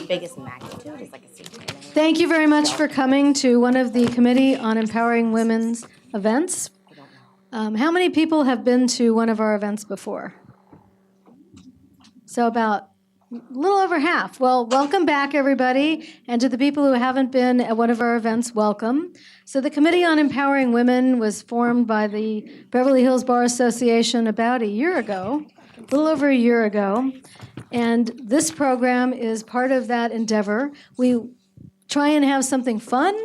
biggest magnitude is like a secret. Thank you very much for coming to one of the Committee on Empowering Women's events. How many people have been to one of our events before? So about a little over half. Well, welcome back, everybody. And to the people who haven't been at one of our events, welcome. So the Committee on Empowering Women was formed by the Beverly Hills Bar Association about a year ago, a little over a year ago. And this program is part of that endeavor. We try and have something fun,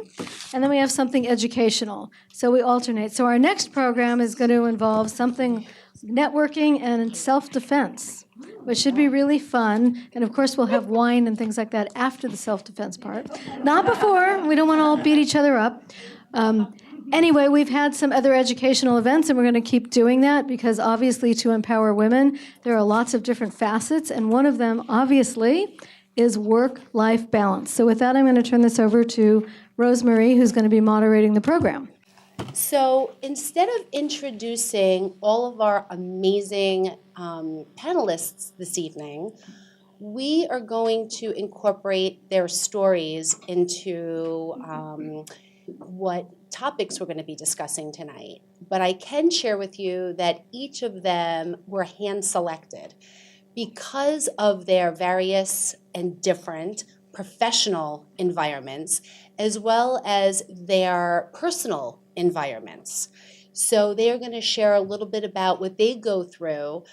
and then we have something educational. So we alternate. So our next program is going to involve something networking and self-defense, which should be really fun. And of course, we'll have wine and things like that after the self-defense part. Not before. We don't want to all beat each other up. Anyway, we've had some other educational events, and we're going to keep doing that because obviously to empower women, there are lots of different facets, and one of them, obviously, is work-life balance. So with that, I'm going to turn this over to Rosemary, who's going to be moderating the program. So instead of introducing all of our amazing panelists this evening, we are going to incorporate their stories into what topics we're going to be discussing tonight. But I can share with you that each of them were hand-selected because of their various and different professional environments, as well as their personal environments. So they're going to share a little bit about what they go through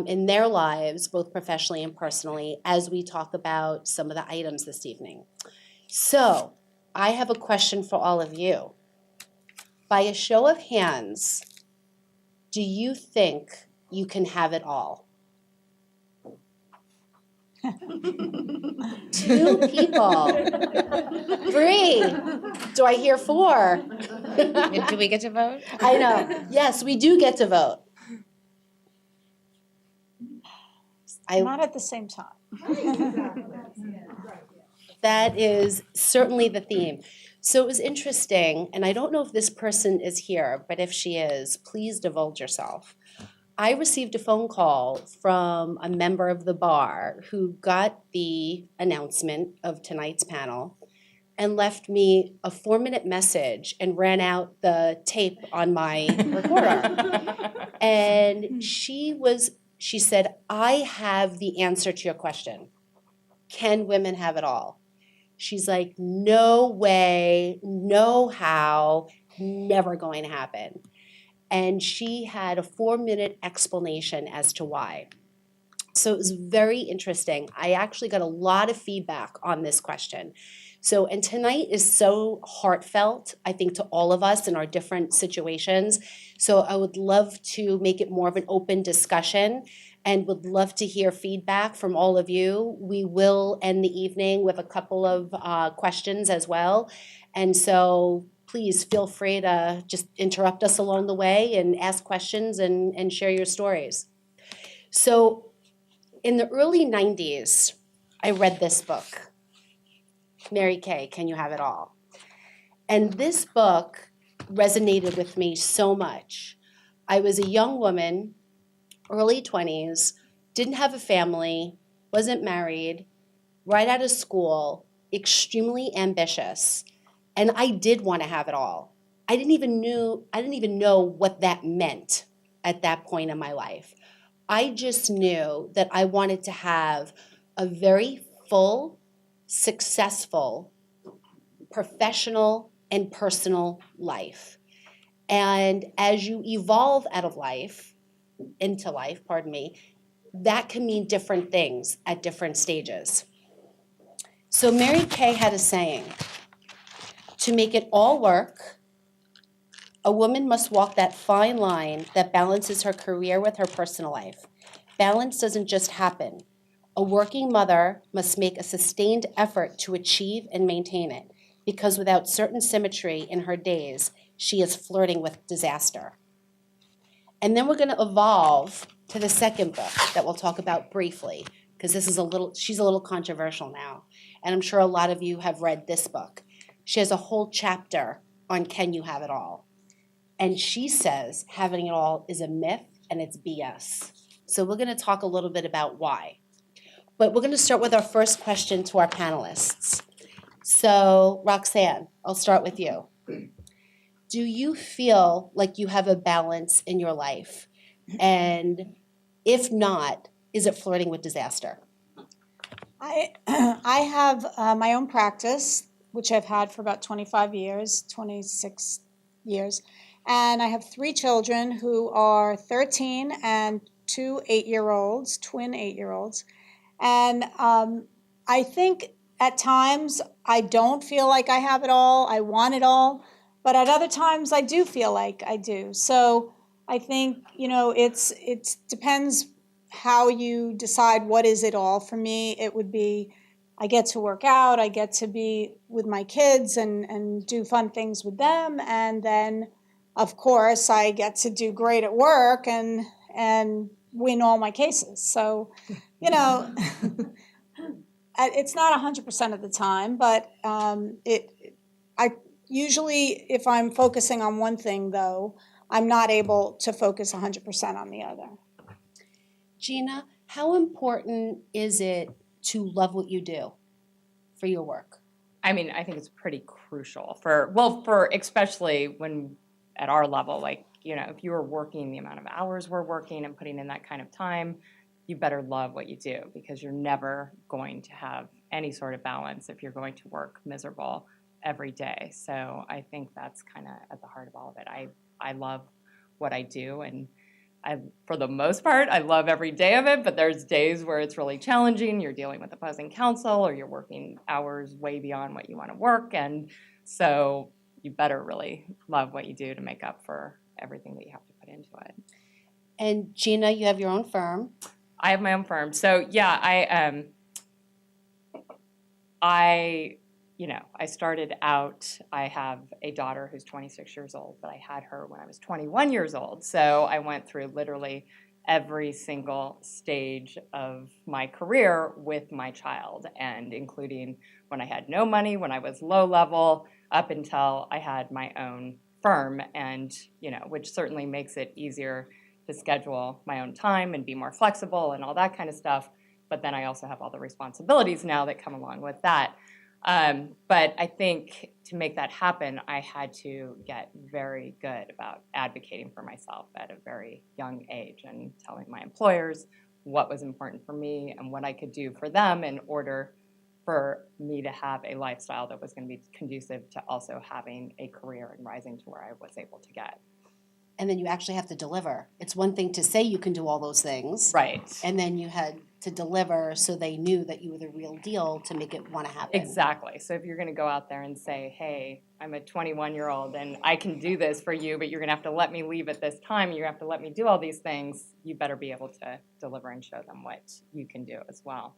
in their lives, both professionally and personally, as we talk about some of the items this evening. So I have a question for all of you. By a show of hands, do you think you can have it all? 2 people. 3. Do I hear 4? Do we get to vote? I know. Yes, we do get to vote. Not at the same time. That is certainly the theme. So it was interesting, and I don't know if this person is here, but if she is, please divulge yourself. I received a phone call from a member of the bar who got the announcement of tonight's panel and left me a 4-minute message and ran out the tape on my recorder. And she said, I have the answer to your question. Can women have it all? She's like, no way, no how, never going to happen. And she had a 4-minute explanation as to why. So it was very interesting. I actually got a lot of feedback on this question. So, and tonight is so heartfelt, I think, to all of us in our different situations. So I would love to make it more of an open discussion and would love to hear feedback from all of you. We will end the evening with a couple of questions as well. And so please feel free to just interrupt us along the way and ask questions and share your stories. So in the early 90s, I read this book, Mary Kay, Can You Have It All? And this book resonated with me so much. I was a young woman, early 20s, didn't have a family, wasn't married, right out of school, extremely ambitious. And I did want to have it all. I didn't even know what that meant at that point in my life. I just knew that I wanted to have a very full, successful, professional, and personal life. And as you evolve into life, that can mean different things at different stages. So Mary Kay had a saying, to make it all work, a woman must walk that fine line that balances her career with her personal life. Balance doesn't just happen. A working mother must make a sustained effort to achieve and maintain it, because without certain symmetry in her days, she is flirting with disaster. And then we're going to evolve to the second book that we'll talk about briefly, because she's a little controversial now. And I'm sure a lot of you have read this book. She has a whole chapter on Can You Have It All? And she says having it all is a myth and it's BS. So we're going to talk a little bit about why. But we're going to start with our first question to our panelists. So, Roxanne, I'll start with you. Do you feel like you have a balance in your life? And if not, is it flirting with disaster? I have my own practice, which I've had for about 25 years, 26 years. And I have 3 children who are 13 and 2 8-year-olds, twin 8-year-olds. And I think at times I don't feel like I have it all. I want it all. But at other times I do feel like I do. So I think, it depends how you decide what is it all. For me, it would be I get to work out, I get to be with my kids and do fun things with them. And then, of course, I get to do great at work and win all my cases. So, it's not 100% of the time, but I usually, if I'm focusing on one thing, though, I'm not able to focus 100% on the other. Gina, how important is it to love what you do for your work? I mean, I think it's pretty crucial for especially when at our level, if you're working the amount of hours we're working and putting in that kind of time, you better love what you do, because you're never going to have any sort of balance if you're going to work miserable every day. So I think that's kind of at the heart of all of it. I love what I do, and for the most part, I love every day of it, but there's days where it's really challenging. You're dealing with opposing counsel, or you're working hours way beyond what you want to work, and so you better really love what you do to make up for everything that you have to put into it. And Gina, you have your own firm. I have my own firm. So yeah, I started out, I have a daughter who's 26 years old, but I had her when I was 21 years old. So I went through literally every single stage of my career with my child, and including when I had no money, when I was low level, up until I had my own firm, and which certainly makes it easier to schedule my own time and be more flexible and all that kind of stuff. But then I also have all the responsibilities now that come along with that. But I think to make that happen, I had to get very good about advocating for myself at a very young age and telling my employers what was important for me and what I could do for them in order for me to have a lifestyle that was going to be conducive to also having a career and rising to where I was able to get. And then you actually have to deliver. It's one thing to say you can do all those things. Right. And then you had to deliver so they knew that you were the real deal to make it want to happen. Exactly. So if you're going to go out there and say, hey, I'm a 21-year-old and I can do this for you, but you're going to have to let me leave at this time, and you have to let me do all these things, you better be able to deliver and show them what you can do as well.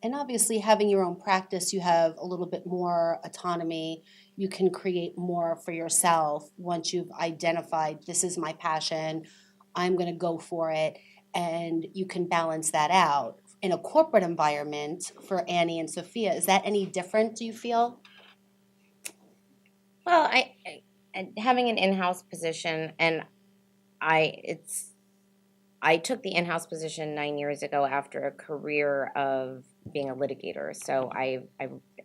And obviously, having your own practice, you have a little bit more autonomy. You can create more for yourself once you've identified, this is my passion, I'm going to go for it, and you can balance that out. In a corporate environment for Annie and Sofia, is that any different, do you feel? Well, I having an in-house position, and I took the in-house position 9 years ago after a career of being a litigator. So I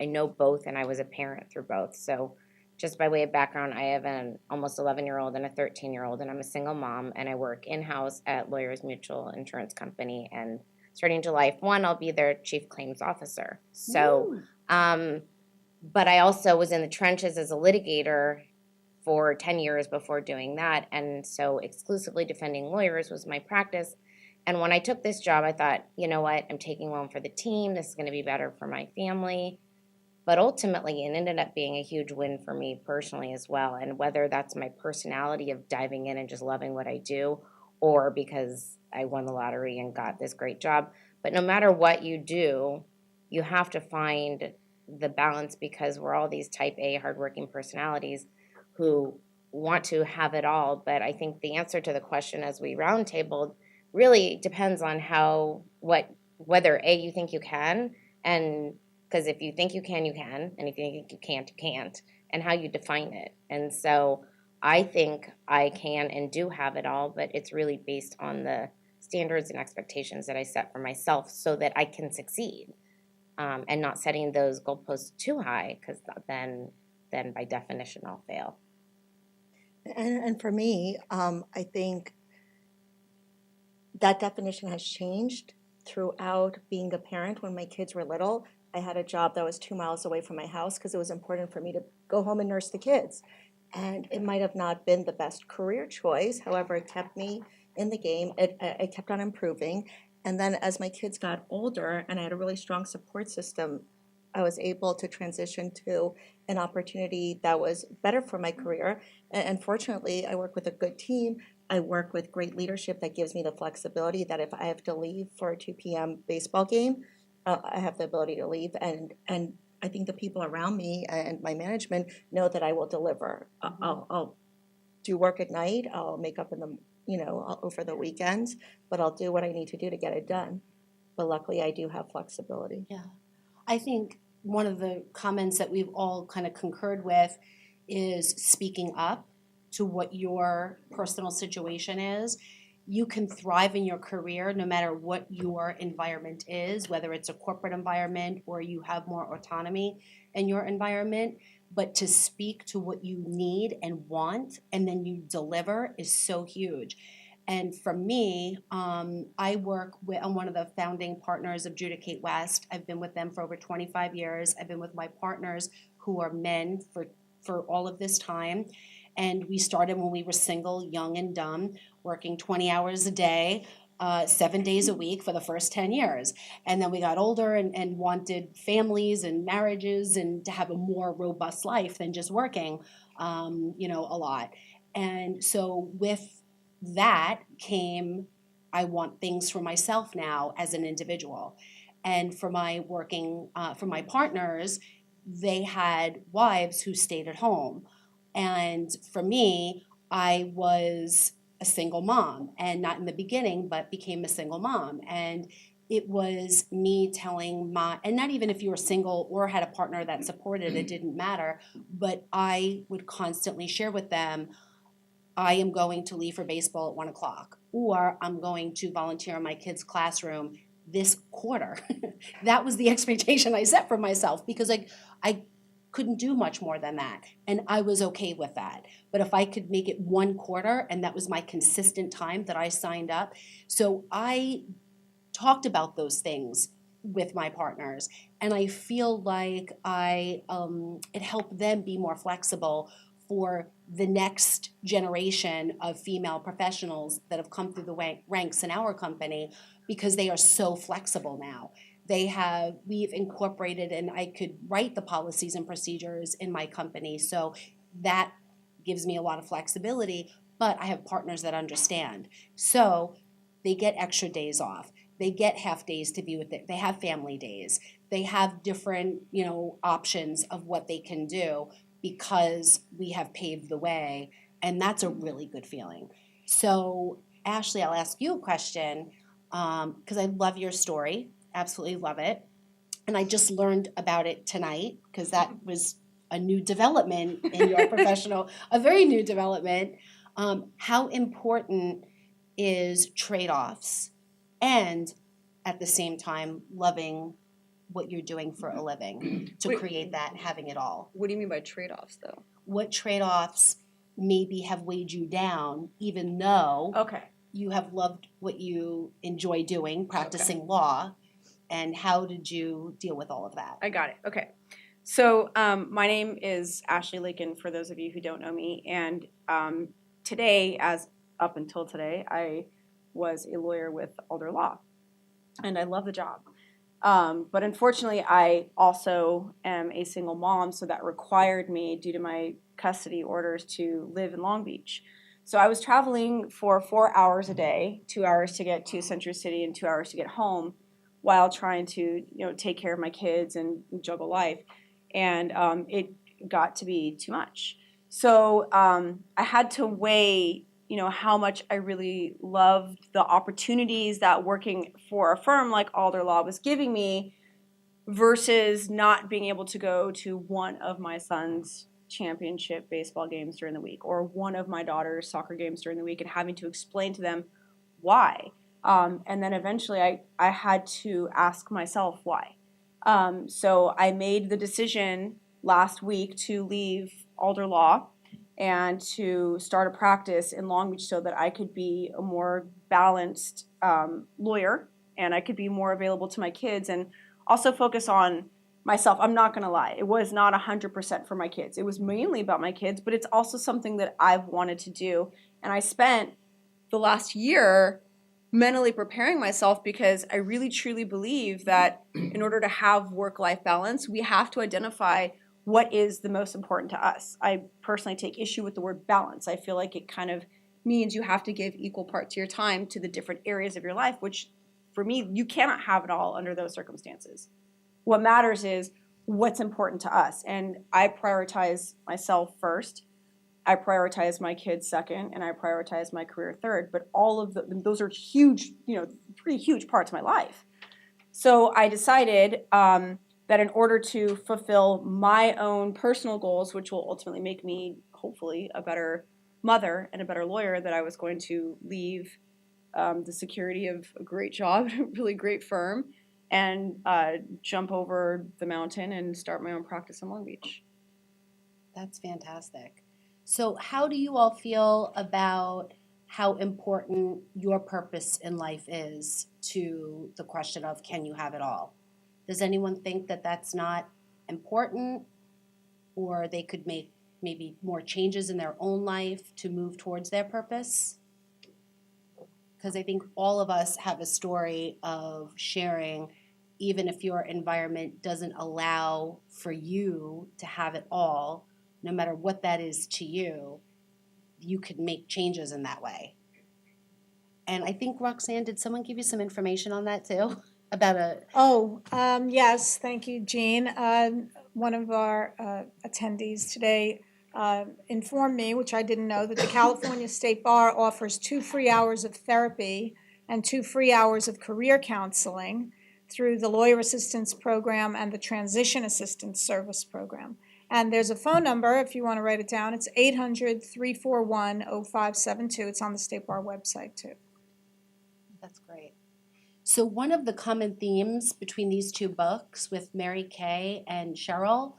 know both, and I was a parent through both. So just by way of background, I have an almost 11-year-old and a 13-year-old, and I'm a single mom, and I work in-house at Lawyers Mutual Insurance Company. And starting July 1, I'll be their chief claims officer. So, but I also was in the trenches as a litigator for 10 years before doing that. And so exclusively defending lawyers was my practice. And when I took this job, I thought, you know what, I'm taking one for the team. This is going to be better for my family. But ultimately, it ended up being a huge win for me personally as well. And whether that's my personality of diving in and just loving what I do, or because I won the lottery and got this great job. But no matter what you do, you have to find the balance, because we're all these type A hardworking personalities who want to have it all. But I think the answer to the question as we roundtabled really depends on whether A, you think you can, and because if you think you can, you can, and if you think you can't, and how you define it. And so I think I can and do have it all, but it's really based on the standards and expectations that I set for myself so that I can succeed, and not setting those goalposts too high, because then by definition I'll fail. And for me, I think that definition has changed throughout being a parent. When my kids were little, I had a job that was 2 miles away from my house because it was important for me to go home and nurse the kids. And it might have not been the best career choice. However, it kept me in the game. It kept on improving. And then as my kids got older and I had a really strong support system, I was able to transition to an opportunity that was better for my career. And fortunately, I work with a good team. I work with great leadership that gives me the flexibility that if I have to leave for a 2 p.m. baseball game, I have the ability to leave. And I think the people around me and my management know that I will deliver. I'll do work at night. I'll make up in the, over the weekends, but I'll do what I need to do to get it done. But luckily, I do have flexibility. Yeah. I think one of the comments that we've all kind of concurred with is speaking up to what your personal situation is. You can thrive in your career no matter what your environment is, whether it's a corporate environment or you have more autonomy in your environment. But to speak to what you need and want and then you deliver is so huge. And for me, I work with, I'm one of the founding partners of Vindicate West. I've been with them for over 25 years. I've been with my partners who are men for all of this time. And we started when we were single, young and dumb, working 20 hours a day, 7 days a week for the first 10 years. And then we got older and wanted families and marriages and to have a more robust life than just working, a lot. And so with that came, I want things for myself now as an individual. And for my for my partners, they had wives who stayed at home. And for me, I was a single mom, and not in the beginning, but became a single mom. And it was me telling and not even if you were single or had a partner that supported, it didn't matter, but I would constantly share with them, I am going to leave for baseball at 1 o'clock, or I'm going to volunteer in my kid's classroom this quarter. That was the expectation I set for myself because I couldn't do much more than that. And I was okay with that. But if I could make it 1 quarter, and that was my consistent time that I signed up. So I talked about those things with my partners. And I feel like it helped them be more flexible for the next generation of female professionals that have come through the ranks in our company, because they are so flexible now. We've incorporated, and I could write the policies and procedures in my company, so that gives me a lot of flexibility, but I have partners that understand. So they get extra days off. They get half days to be with it. They have family days. They have different, options of what they can do because we have paved the way, and that's a really good feeling. So, Ashley, I'll ask you a question because I love your story. Absolutely love it. And I just learned about it tonight because that was a new development in your a very new development. How important is trade-offs and at the same time loving what you're doing for a living to create that, having it all? What do you mean by trade-offs, though? What trade-offs maybe have weighed you down, even though you have loved what you enjoy doing, practicing law, and how did you deal with all of that? I got it. Okay. So my name is Ashley Lakin, for those of you who don't know me. And today, up until today, I was a lawyer with Alder Law. And I love the job. But unfortunately, I also am a single mom, so that required me, due to my custody orders, to live in Long Beach. So I was traveling for 4 hours a day, 2 hours to get to Century City and 2 hours to get home, while trying to take care of my kids and juggle life. And it got to be too much. So I had to weigh how much I really loved the opportunities that working for a firm like Alder Law was giving me versus not being able to go to one of my son's championship baseball games during the week or one of my daughter's soccer games during the week and having to explain to them why. And then eventually I had to ask myself why. So I made the decision last week to leave Alder Law and to start a practice in Long Beach so that I could be a more balanced lawyer and I could be more available to my kids and also focus on myself. I'm not going to lie. It was not 100% for my kids. It was mainly about my kids, but it's also something that I've wanted to do. And I spent the last year mentally preparing myself because I really truly believe that in order to have work-life balance, we have to identify what is the most important to us. I personally take issue with the word balance. I feel like it kind of means you have to give equal parts of your time to the different areas of your life, which for me, you cannot have it all under those circumstances. What matters is what's important to us. And I prioritize myself first. I prioritize my kids second, and I prioritize my career third. But all of those are huge, pretty huge parts of my life. So I decided that in order to fulfill my own personal goals, which will ultimately make me hopefully a better mother and a better lawyer, that I was going to leave the security of a great job, a really great firm, and jump over the mountain and start my own practice in Long Beach. That's fantastic. So how do you all feel about how important your purpose in life is to the question of can you have it all? Does anyone think that that's not important, or they could make maybe more changes in their own life to move towards their purpose? Because I think all of us have a story of sharing, even if your environment doesn't allow for you to have it all, no matter what that is to you, you could make changes in that way. And I think, Roxanne, did someone give you some information on that too? About a... Yes, thank you, Jean. One of our attendees today informed me, which I didn't know, that the California State Bar offers 2 free hours of therapy and 2 free hours of career counseling through the Lawyer Assistance Program and the Transition Assistance Service Program. And there's a phone number if you want to write it down. It's 800-341-0572. It's on the State Bar website too. That's great. So one of the common themes between these two books with Mary Kay and Cheryl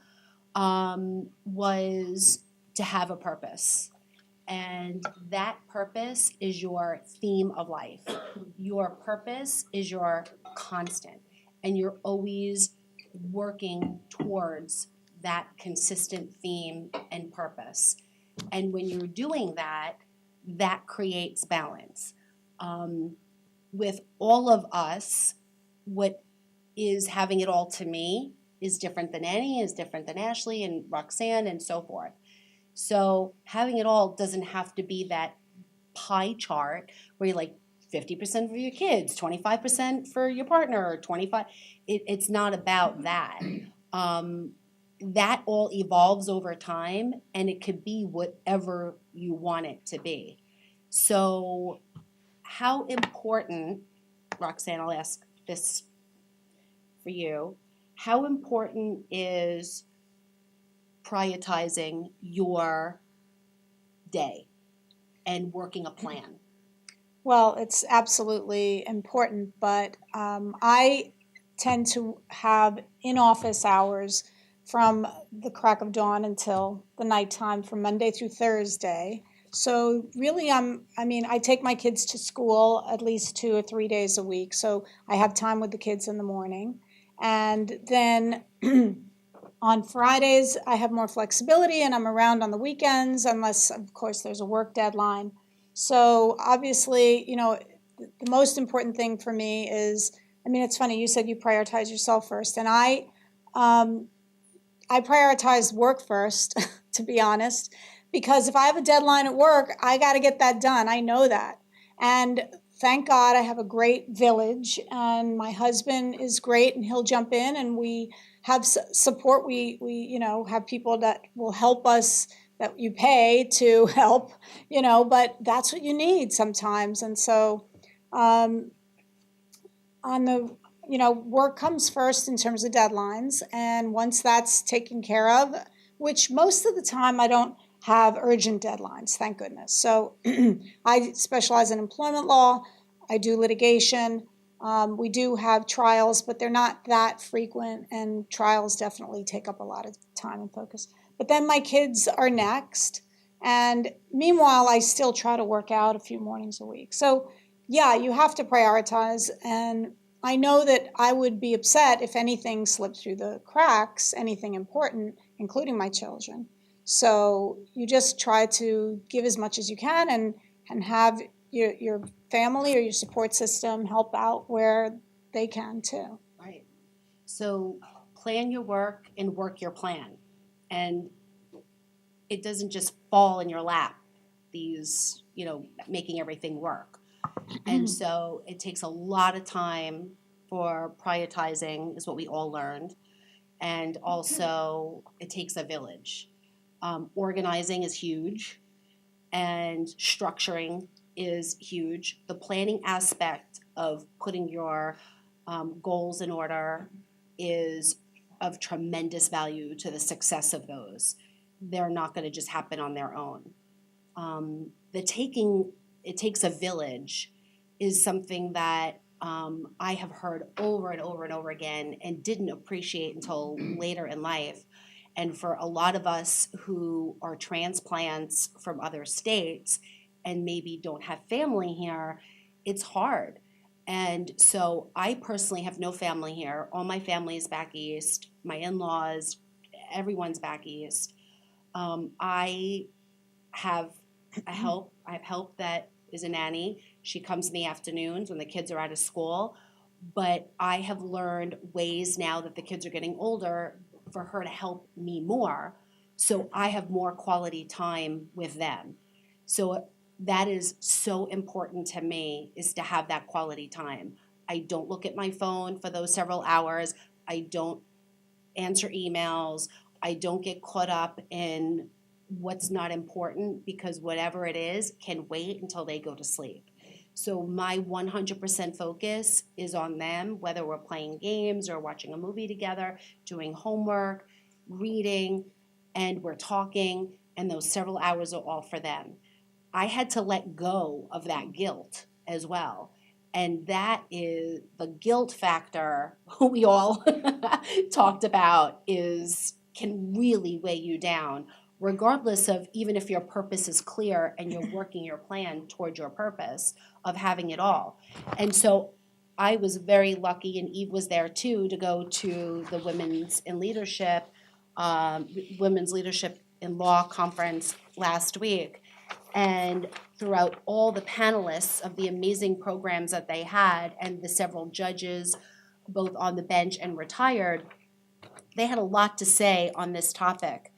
was to have a purpose. And that purpose is your theme of life. Your purpose is your constant. And you're always working towards that consistent theme and purpose. And when you're doing that, that creates balance. With all of us, what is having it all to me is different than Annie, is different than Ashley and Roxanne and so forth. So having it all doesn't have to be that pie chart where you're like 50% for your kids, 25% for your partner, or 25. It's not about that. That all evolves over time, and it could be whatever you want it to be. So how important, Roxanne, I'll ask this for you, how important is prioritizing your day and working a plan? Well, it's absolutely important, but I tend to have in-office hours from the crack of dawn until the nighttime from Monday through Thursday. So really, I take my kids to school at least 2 or 3 days a week. So I have time with the kids in the morning. And then on Fridays, I have more flexibility and I'm around on the weekends, unless, of course, there's a work deadline. So obviously, the most important thing for me is, it's funny, you said you prioritize yourself first. And I prioritize work first, to be honest, because if I have a deadline at work, I got to get that done. I know that. And thank God I have a great village, and my husband is great, and he'll jump in, and we have support. We have people that will help us, that you pay to help, but that's what you need sometimes. And so work comes first in terms of deadlines. And once that's taken care of, which most of the time I don't have urgent deadlines, thank goodness. So I specialize in employment law. I do litigation. We do have trials, but they're not that frequent, and trials definitely take up a lot of time and focus. But then my kids are next, and meanwhile, I still try to work out a few mornings a week. So, yeah, you have to prioritize, and I know that I would be upset if anything slipped through the cracks, anything important, including my children. So you just try to give as much as you can and have your family or your support system help out where they can too. Right. So plan your work and work your plan. And it doesn't just fall in your lap, these, making everything work. And so it takes a lot of time for prioritizing, is what we all learned. And also, it takes a village. Organizing is huge, and structuring is huge. The planning aspect of putting your goals in order is of tremendous value to the success of those. They're not going to just happen on their own. It takes a village is something that I have heard over and over and over again and didn't appreciate until later in life. And for a lot of us who are transplants from other states and maybe don't have family here, it's hard. And so I personally have no family here. All my family is back east. My in-laws, everyone's back east. I have help that is a nanny. She comes in the afternoons when the kids are out of school. But I have learned ways now that the kids are getting older for her to help me more, so I have more quality time with them. So that is so important to me, is to have that quality time. I don't look at my phone for those several hours. I don't answer emails. I don't get caught up in what's not important, because whatever it is can wait until they go to sleep. So my 100% focus is on them, whether we're playing games or watching a movie together, doing homework, reading, and we're talking, and those several hours are all for them. I had to let go of that guilt as well. And that is the guilt factor we all talked about can really weigh you down, regardless of, even if your purpose is clear and you're working your plan toward your purpose of having it all. And so I was very lucky, and Eve was there too, to go to the Women's Leadership in Law conference last week. And throughout all the panelists of the amazing programs that they had, and the several judges, both on the bench and retired, they had a lot to say on this topic.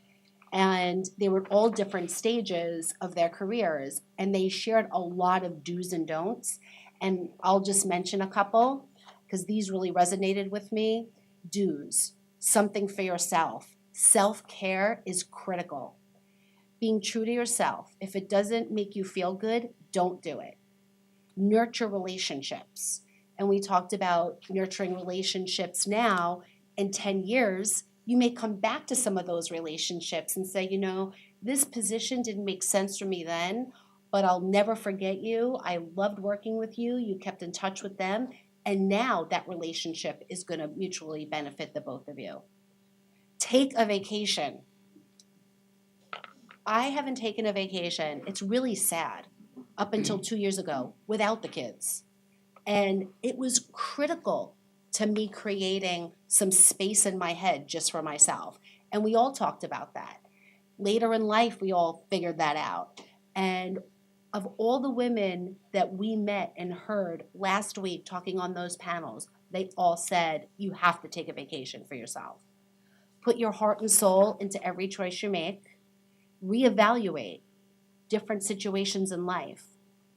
And they were all different stages of their careers, and they shared a lot of do's and don'ts. And I'll just mention a couple, because these really resonated with me. Do's: something for yourself. Self-care is critical. Being true to yourself. If it doesn't make you feel good, don't do it. Nurture relationships. And we talked about nurturing relationships now. In 10 years, you may come back to some of those relationships and say, this position didn't make sense for me then, but I'll never forget you. I loved working with you. You kept in touch with them. And now that relationship is going to mutually benefit the both of you. Take a vacation. I haven't taken a vacation. It's really sad, up until 2 years ago, without the kids. And it was critical to me creating some space in my head just for myself. And we all talked about that. Later in life, we all figured that out. And of all the women that we met and heard last week talking on those panels, they all said, you have to take a vacation for yourself. Put your heart and soul into every choice you make. Reevaluate different situations in life.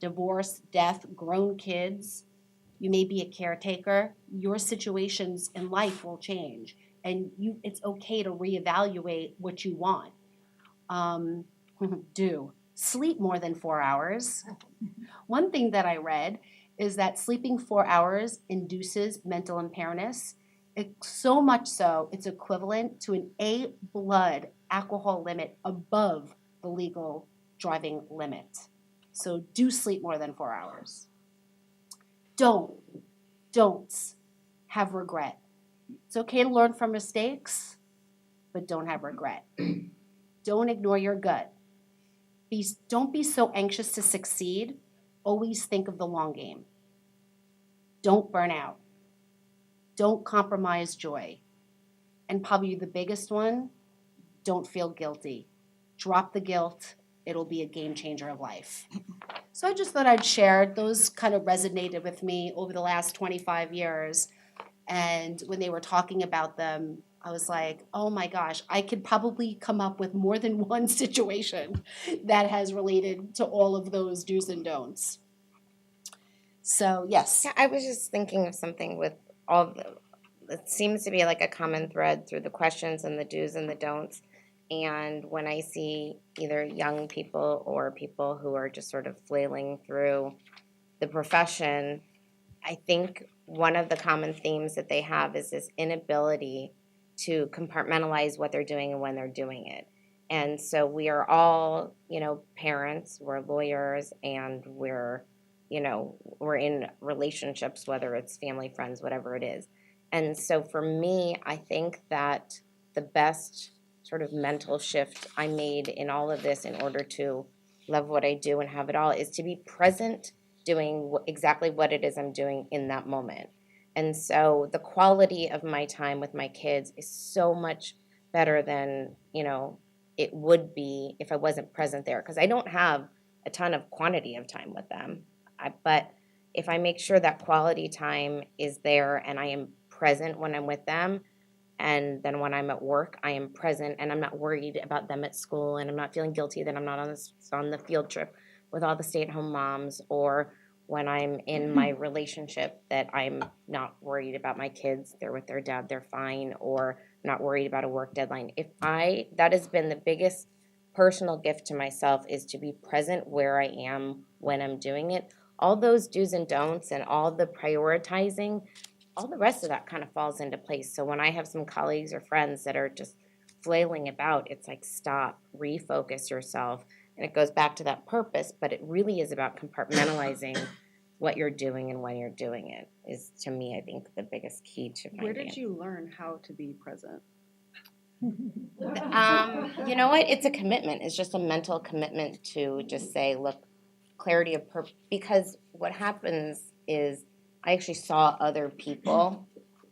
Divorce, death, grown kids. You may be a caretaker. Your situations in life will change, and it's okay to reevaluate what you want. Do sleep more than 4 hours. One thing that I read is that sleeping 4 hours induces mental impairment. So much so, it's equivalent to an A blood alcohol limit above the legal driving limit. So do sleep more than 4 hours. Don'ts have regret. It's okay to learn from mistakes, but don't have regret. Don't ignore your gut. Don't be so anxious to succeed. Always think of the long game. Don't burn out. Don't compromise joy. And probably the biggest one, don't feel guilty. Drop the guilt. It'll be a game changer of life. So I just thought I'd share. Those kind of resonated with me over the last 25 years. And when they were talking about them, I was like, oh my gosh, I could probably come up with more than one situation that has related to all of those do's and don'ts. So, yes. Yeah, I was just thinking of something with all the, it seems to be like a common thread through the questions and the do's and the don'ts. And when I see either young people or people who are just sort of flailing through the profession, I think one of the common themes that they have is this inability to compartmentalize what they're doing and when they're doing it. And so we are all, parents, we're lawyers, and we're in relationships, whether it's family, friends, whatever it is. And so for me, I think that the best sort of mental shift I made in all of this in order to love what I do and have it all is to be present doing exactly what it is I'm doing in that moment. And so the quality of my time with my kids is so much better than, it would be if I wasn't present there, because I don't have a ton of quantity of time with them. But if I make sure that quality time is there and I am present when I'm with them, and then when I'm at work, I am present and I'm not worried about them at school, and I'm not feeling guilty that I'm not on the field trip with all the stay-at-home moms, or when I'm in my relationship that I'm not worried about my kids, they're with their dad, they're fine, or not worried about a work deadline. That has been the biggest personal gift to myself, is to be present where I am when I'm doing it. All those do's and don'ts and all the prioritizing, all the rest of that kind of falls into place. So when I have some colleagues or friends that are just flailing about, it's like, stop, refocus yourself. And it goes back to that purpose, but it really is about compartmentalizing what you're doing and when you're doing it is, to me, I think, the biggest key to finding Where did you learn how to be present? You know what? It's a commitment. It's just a mental commitment to just say, look, clarity of purpose. Because what happens is I actually saw other people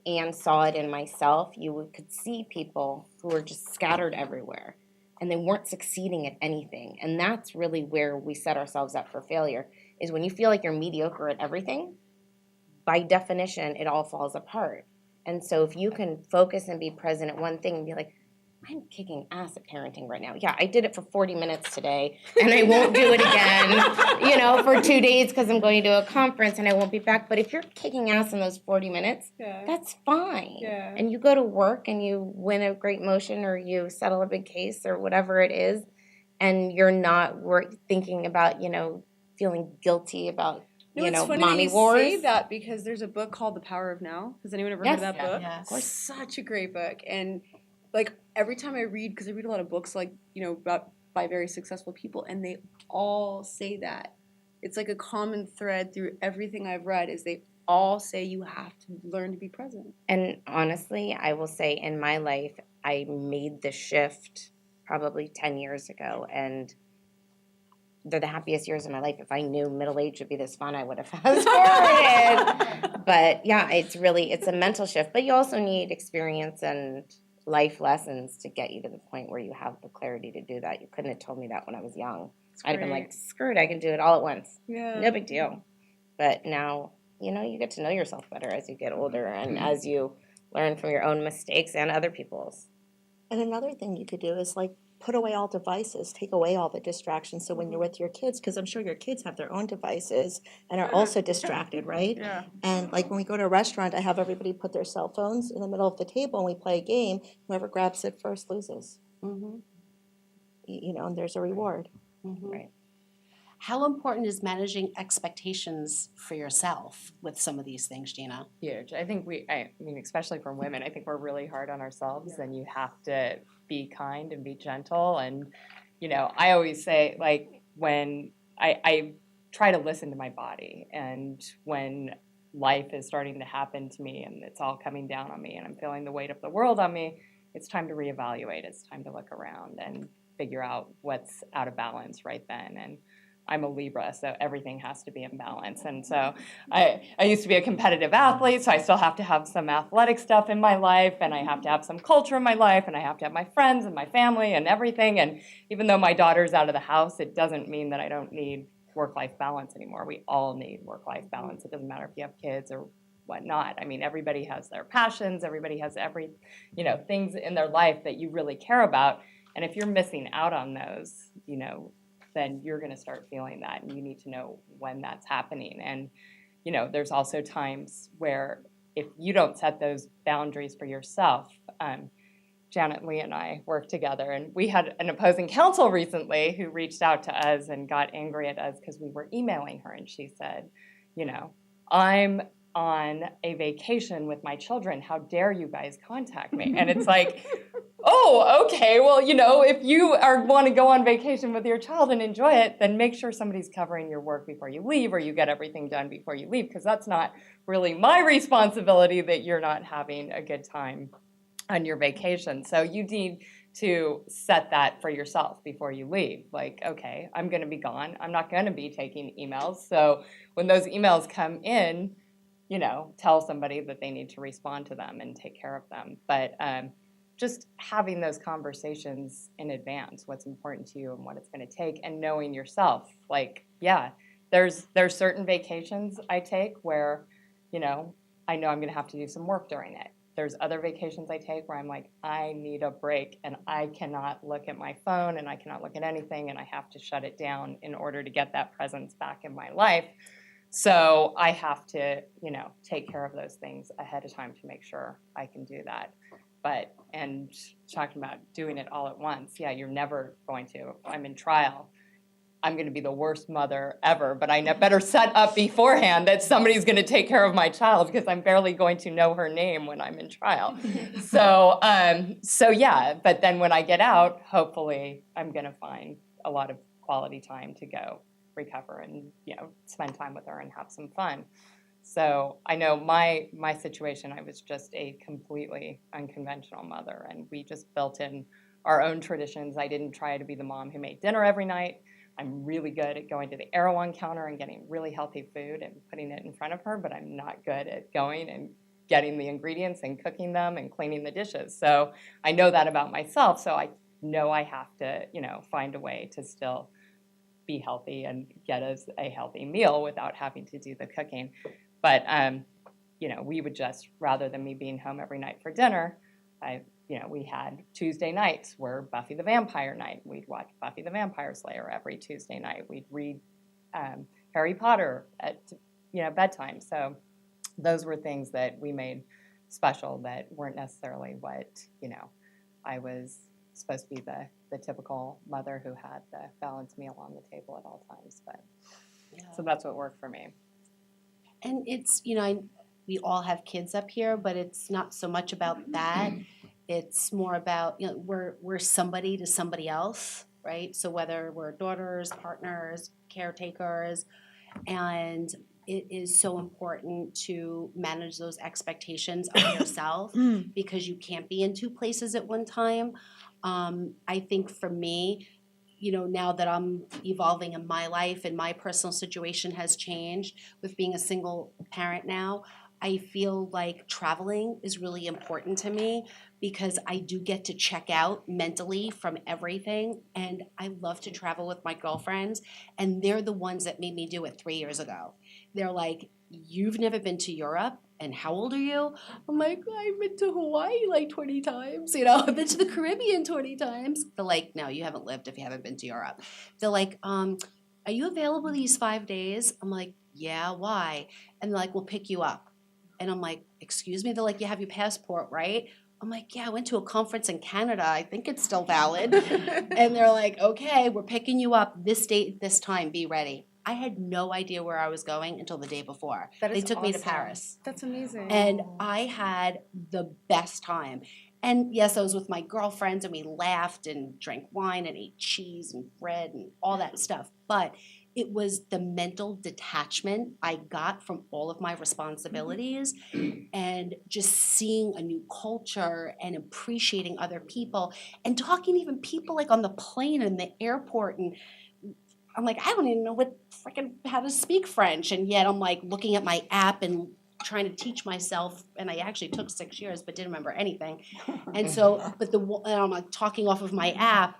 and saw it in myself. You could see people who were just scattered everywhere, and they weren't succeeding at anything. And that's really where we set ourselves up for failure, is when you feel like you're mediocre at everything, by definition, it all falls apart. And so if you can focus and be present at one thing and be like, I'm kicking ass at parenting right now. Yeah, I did it for 40 minutes today, and I won't do it again, for 2 days because I'm going to a conference and I won't be back. But if you're kicking ass in those 40 minutes, that's fine. Yeah. And you go to work and you win a great motion, or you settle a big case, or whatever it is, and you're not thinking about, feeling guilty about, It's funny mommy that you wars. say that, because there's a book called The Power of Now. Has anyone ever heard of that book? Yes. Of course. Such a great book. And like every time I read, because I read a lot of books by very successful people, and they all say that. It's like a common thread through everything I've read, is they all say you have to learn to be present. And honestly, I will say in my life, I made the shift probably 10 years ago, and they're the happiest years of my life. If I knew middle age would be this fun, I would have fast forwarded. But yeah, it's a mental shift. But you also need experience and life lessons to get you to the point where you have the clarity to do that. You couldn't have told me that when I was young. I'd have been like, screw it, I can do it all at once. Yeah. No big deal. But now, you get to know yourself better as you get older and as you learn from your own mistakes and other people's. And another thing you could do is put away all devices, take away all the distractions. So when you're with your kids, because I'm sure your kids have their own devices and are also distracted, right? Yeah. And when we go to a restaurant, I have everybody put their cell phones in the middle of the table and we play a game. Whoever grabs it first loses. Mm-hmm. And there's a reward. Mm-hmm. Right. How important is managing expectations for yourself with some of these things, Gina? Huge. I think especially for women, I think we're really hard on ourselves, and you have to be kind and be gentle. And, I always say, when I try to listen to my body, and when life is starting to happen to me and it's all coming down on me and I'm feeling the weight of the world on me, it's time to reevaluate. It's time to look around and figure out what's out of balance right then. And I'm a Libra, so everything has to be in balance. And so I used to be a competitive athlete, so I still have to have some athletic stuff in my life, and I have to have some culture in my life, and I have to have my friends and my family and everything. And even though my daughter's out of the house, it doesn't mean that I don't need work-life balance anymore. We all need work-life balance. It doesn't matter if you have kids or whatnot. I mean, everybody has their passions. Everybody has things in their life that you really care about. And if you're missing out on those, then you're going to start feeling that, and you need to know when that's happening. And, there's also times where if you don't set those boundaries for yourself, Janet Lee and I worked together, and we had an opposing counsel recently who reached out to us and got angry at us because we were emailing her, and she said, I'm on a vacation with my children. How dare you guys contact me? And it's like, oh, okay, well, if you want to go on vacation with your child and enjoy it, then make sure somebody's covering your work before you leave, or you get everything done before you leave, because that's not really my responsibility that you're not having a good time on your vacation. So you need to set that for yourself before you leave. Like, okay, I'm going to be gone. I'm not going to be taking emails. So when those emails come in, tell somebody that they need to respond to them and take care of them. But just having those conversations in advance, what's important to you and what it's going to take, and knowing yourself. Like, yeah, there's certain vacations I take where, I know I'm going to have to do some work during it. There's other vacations I take where I'm like, I need a break, and I cannot look at my phone, and I cannot look at anything, and I have to shut it down in order to get that presence back in my life. So I have to, take care of those things ahead of time to make sure I can do that. And talking about doing it all at once, yeah, you're never going to. If I'm in trial, I'm going to be the worst mother ever, but I better set up beforehand that somebody's going to take care of my child, because I'm barely going to know her name when I'm in trial. So yeah, but then when I get out, hopefully I'm going to find a lot of quality time to go recover and, spend time with her and have some fun. So I know my situation, I was just a completely unconventional mother, and we just built in our own traditions. I didn't try to be the mom who made dinner every night. I'm really good at going to the Erewhon counter and getting really healthy food and putting it in front of her, but I'm not good at going and getting the ingredients and cooking them and cleaning the dishes. So I know that about myself, so I know I have to, find a way to still be healthy and get us a healthy meal without having to do the cooking. But, we would just, rather than me being home every night for dinner, we had Tuesday nights were Buffy the Vampire night. We'd watch Buffy the Vampire Slayer every Tuesday night. We'd read Harry Potter at, bedtime. So those were things that we made special that weren't necessarily what, I was supposed to be the typical mother who had the balanced meal on the table at all times. But so that's what worked for me. And it's, we all have kids up here, but it's not so much about that. It's more about, we're somebody to somebody else, right? So whether we're daughters, partners, caretakers, and it is so important to manage those expectations of yourself, because you can't be in two places at one time. I think for me, now that I'm evolving in my life and my personal situation has changed with being a single parent now, I feel like traveling is really important to me, because I do get to check out mentally from everything. And I love to travel with my girlfriends, and they're the ones that made me do it 3 years ago. They're like, you've never been to Europe? And how old are you? I'm like, I've been to Hawaii like 20 times. I've been to the Caribbean 20 times. They're like, no, you haven't lived if you haven't been to Europe. They're like, are you available these 5 days? I'm like, yeah, why? And they're like, we'll pick you up. And I'm like, excuse me? They're like, you have your passport, right? I'm like, yeah, I went to a conference in Canada. I think it's still valid. And they're like, okay, we're picking you up this date, this time, be ready. I had no idea where I was going until the day before. They took me to Paris. That's amazing. And I had the best time. And yes, I was with my girlfriends, and we laughed and drank wine and ate cheese and bread and all that stuff. But it was the mental detachment I got from all of my responsibilities and just seeing a new culture and appreciating other people and talking to even people like on the plane and the airport. And I'm like, I don't even know how to speak French. And yet I'm like looking at my app and trying to teach myself. And I actually took 6 years, but didn't remember anything. And so, and I'm like talking off of my app.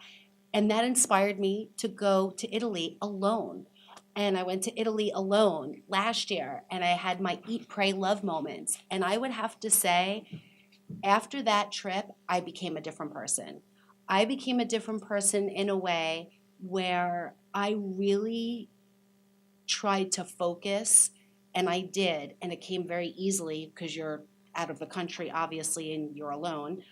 And that inspired me to go to Italy alone. And I went to Italy alone last year, and I had my eat, pray, love moments. And I would have to say, after that trip, I became a different person. I became a different person in a way where I really tried to focus, and I did, and it came very easily because you're out of the country, obviously, and you're alone,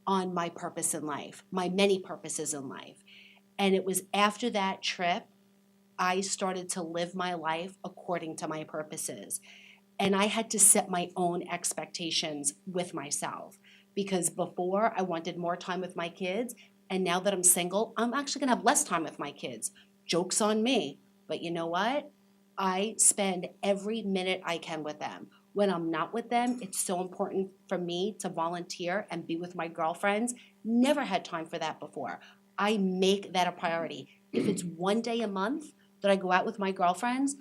on my purpose in life, my many purposes in life. And it was after that trip, I started to live my life according to my purposes. And I had to set my own expectations with myself because before I wanted more time with my kids. And now that I'm single, I'm actually gonna have less time with my kids. Joke's on me. But you know what? I spend every minute I can with them. When I'm not with them, it's so important for me to volunteer and be with my girlfriends. Never had time for that before. I make that a priority. If it's one day a month that I go out with my girlfriends,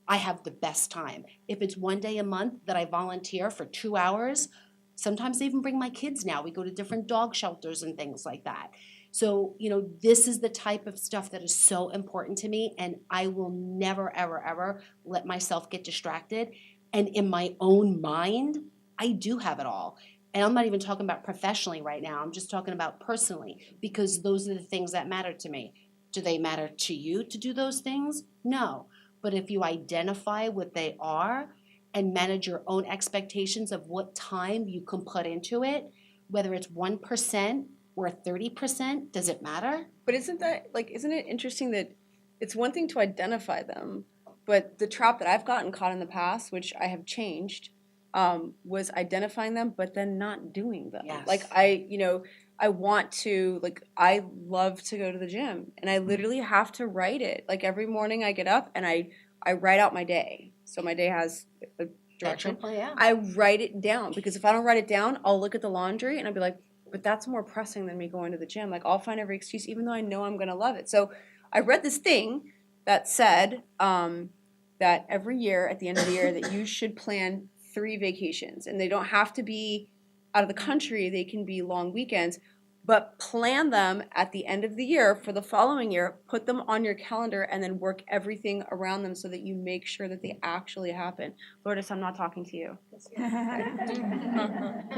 I have the best time. If it's one day a month that I volunteer for 2 hours, sometimes I even bring my kids now. We go to different dog shelters and things like that. So, this is the type of stuff that is so important to me, and I will never, ever, ever let myself get distracted. And in my own mind, I do have it all. And I'm not even talking about professionally right now. I'm just talking about personally, because those are the things that matter to me. Do they matter to you to do those things? No. But if you identify what they are and manage your own expectations of what time you can put into it, whether it's 1% or 30%, does it matter? But isn't it interesting that it's one thing to identify them, but the trap that I've gotten caught in the past, which I have changed, was identifying them, but then not doing them. Yes. Like I want to, I love to go to the gym, and I literally have to write it. Like every morning I get up and I write out my day. So my day has a direction. I write it down because if I don't write it down, I'll look at the laundry and I'll be like, but that's more pressing than me going to the gym. Like I'll find every excuse, even though I know I'm going to love it. So I read this thing that said that every year at the end of the year that you should plan 3 vacations, and they don't have to be out of the country. They can be long weekends, but plan them at the end of the year for the following year, put them on your calendar, and then work everything around them so that you make sure that they actually happen. Lourdes, I'm not talking to you. Because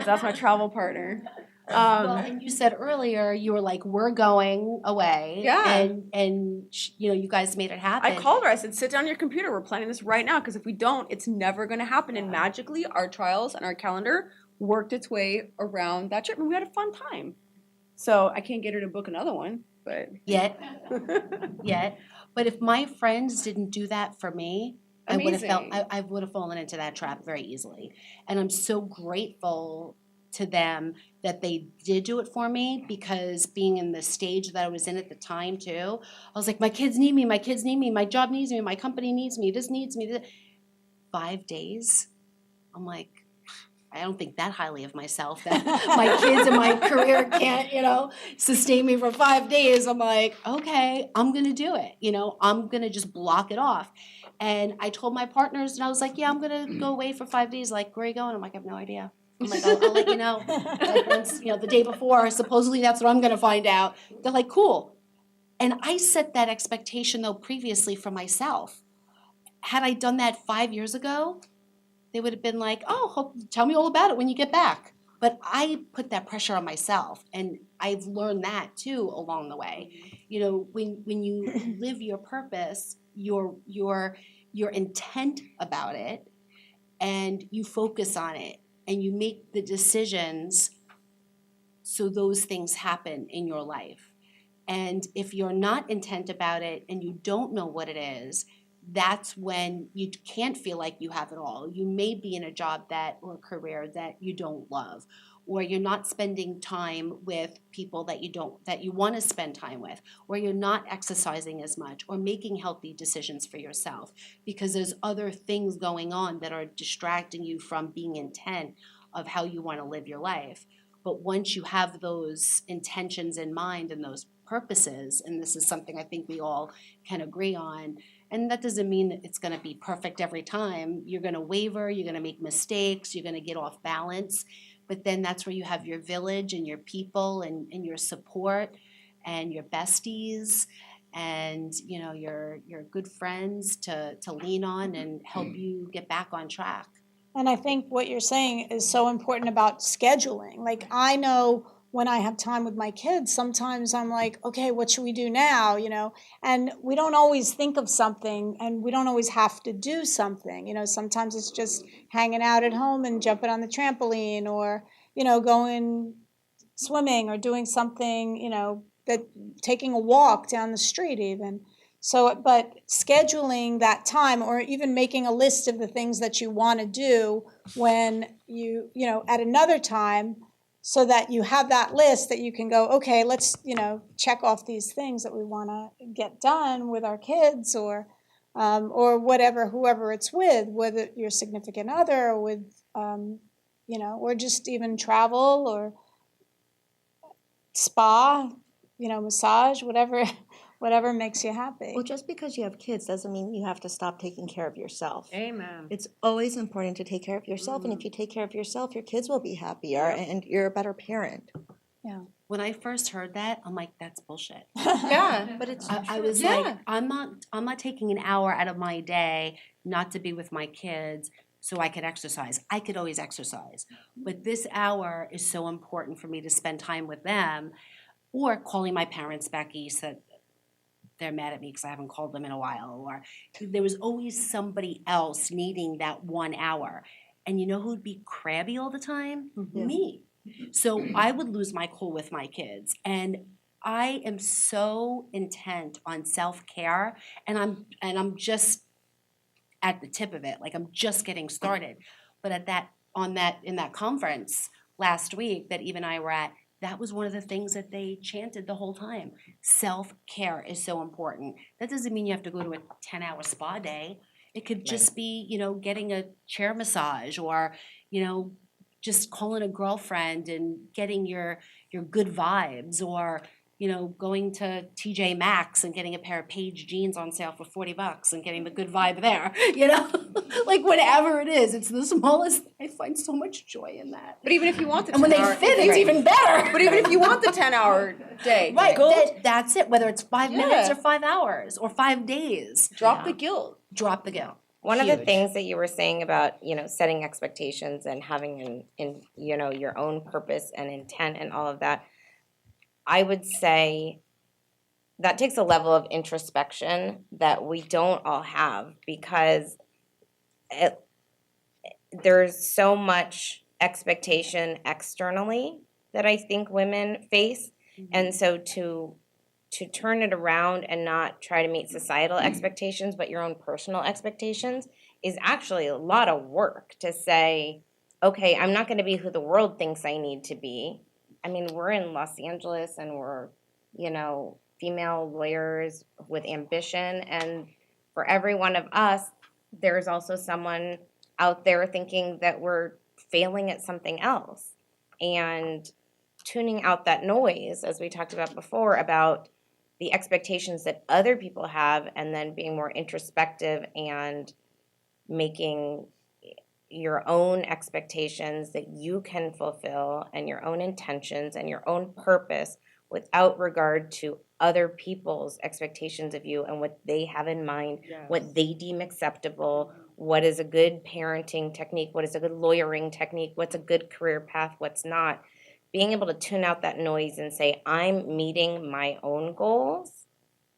that's my travel partner. Well, and you said earlier, you were like, we're going away. Yeah. And you guys made it happen. I called her. I said, sit down on your computer. We're planning this right now because if we don't, it's never going to happen. And magically, our trials and our calendar worked its way around that trip. And we had a fun time. So I can't get her to book another one, but Yet. But if my friends didn't do that for me, I would have fallen into that trap very easily. And I'm so grateful to them that they did do it for me, because being in the stage that I was in at the time too, I was like, my kids need me, my job needs me, my company needs me, this needs me. 5 days, I'm like, I don't think that highly of myself that my kids and my career can't, sustain me for 5 days. I'm like, okay, I'm going to do it. I'm going to just block it off. And I told my partners, and I was like, yeah, I'm going to go away for 5 days. Like, where are you going? I'm like, I have no idea. I'm like, I'll let you know. Like once, the day before, supposedly that's what I'm going to find out. They're like, cool. And I set that expectation, though, previously for myself. Had I done that 5 years ago, they would have been like, oh, tell me all about it when you get back. But I put that pressure on myself, and I've learned that too along the way. When you live your purpose, your intent about it, and you focus on it, and you make the decisions so those things happen in your life. And if you're not intent about it and you don't know what it is, that's when you can't feel like you have it all. You may be in a job or a career that you don't love, or you're not spending time with people that you want to spend time with, or you're not exercising as much, or making healthy decisions for yourself, because there's other things going on that are distracting you from being intent of how you want to live your life. But once you have those intentions in mind and those purposes, and this is something I think we all can agree on, and that doesn't mean that it's going to be perfect every time. You're going to waver, you're going to make mistakes, you're going to get off balance. But then that's where you have your village and your people and your support and your besties and your good friends to lean on and help you get back on track. And I think what you're saying is so important about scheduling. Like, I know when I have time with my kids, sometimes I'm like, okay, what should we do now? And we don't always think of something, and we don't always have to do something. Sometimes it's just hanging out at home and jumping on the trampoline, or, going swimming, or doing something, that taking a walk down the street even. So, but scheduling that time, or even making a list of the things that you want to do when at another time, so that you have that list that you can go, okay, let's, check off these things that we want to get done with our kids, or whatever, whoever it's with, whether your significant other, or with, or just even travel, or spa, massage, whatever makes you happy. Well, just because you have kids doesn't mean you have to stop taking care of yourself. Amen. It's always important to take care of yourself, and if you take care of yourself, your kids will be happier, and you're a better parent. Yeah. When I first heard that, I'm like, that's bullshit. Yeah, but it's I was like, I'm not taking an hour out of my day not to be with my kids so I could exercise. I could always exercise. But this hour is so important for me to spend time with them, or calling my parents back east that they're mad at me because I haven't called them in a while, or there was always somebody else needing that 1 hour. And you know who'd be crabby all the time? Mhm. Me. So I would lose my cool with my kids. And I am so intent on self-care, and I'm just at the tip of it. Like, I'm just getting started. But in that conference last week that Eve and I were at, that was one of the things that they chanted the whole time. Self-care is so important. That doesn't mean you have to go to a 10-hour spa day. It could just be, getting a chair massage, or, just calling a girlfriend and getting your good vibes, or, going to TJ Maxx and getting a pair of Paige jeans on sale for $40 and getting the good vibe there, like whatever it is, it's the smallest. I find so much joy in that. But even if you want the And when they 10-hour fit, it's even better. But even if you want the 10-hour day, Right, go that's it. Whether it's 5 minutes Yeah. or 5 hours or 5 days, drop the guilt. drop the guilt. One of the Huge. things that you were saying about, setting expectations and having your own purpose and intent and all of that, I would say that takes a level of introspection that we don't all have, because there's so much expectation externally that I think women face. And so to turn it around and not try to meet societal expectations, but your own personal expectations, is actually a lot of work to say, okay, I'm not going to be who the world thinks I need to be. I mean, we're in Los Angeles, and we're, female lawyers with ambition. And for every one of us, there's also someone out there thinking that we're failing at something else. And tuning out that noise, as we talked about before, about the expectations that other people have, and then being more introspective and making your own expectations that you can fulfill, and your own intentions and your own purpose, without regard to other people's expectations of you and what they have in mind, what they deem acceptable, what is a good parenting technique, what is a good lawyering technique, what's a good career path, what's not. Being able to tune out that noise and say, I'm meeting my own goals,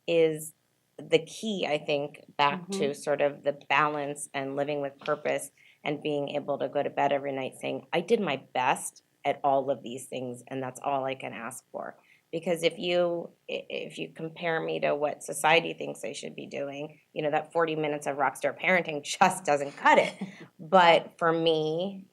is the key, I think, back to sort of the balance and living with purpose, and being able to go to bed every night saying, I did my best at all of these things, and that's all I can ask for. Because if you compare me to what society thinks I should be doing, that 40 minutes of rockstar parenting just doesn't cut it. But for me,